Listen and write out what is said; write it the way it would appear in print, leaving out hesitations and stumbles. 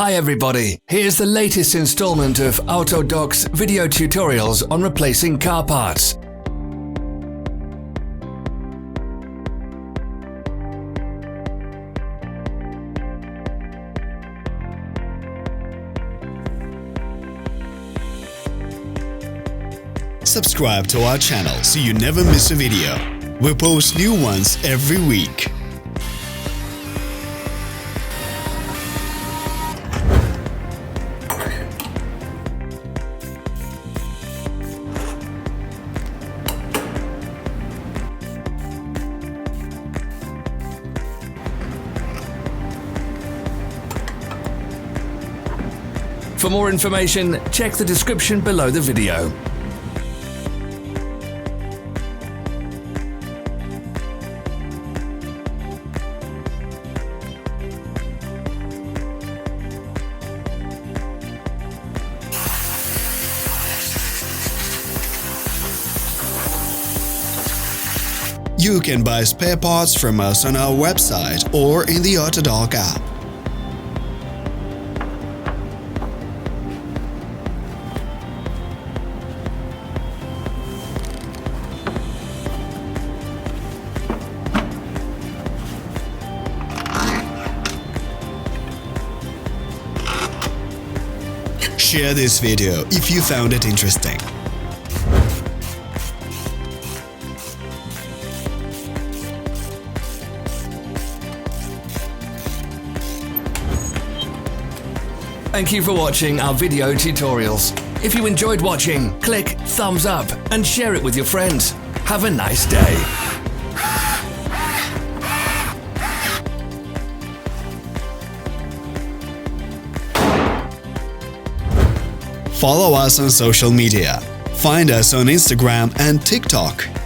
Hi everybody, here's the latest installment of Autodoc's video tutorials on replacing car parts. Subscribe to our channel so you never miss a video. We post new ones every week. For more information, check the description below the video. You can buy spare parts from us on our website or in the Autodoc app. Share this video if you found it interesting. Thank you for watching our video tutorials. If you enjoyed watching, click thumbs up and share it with your friends. Have a nice day. Follow us on social media. Find us on Instagram and TikTok.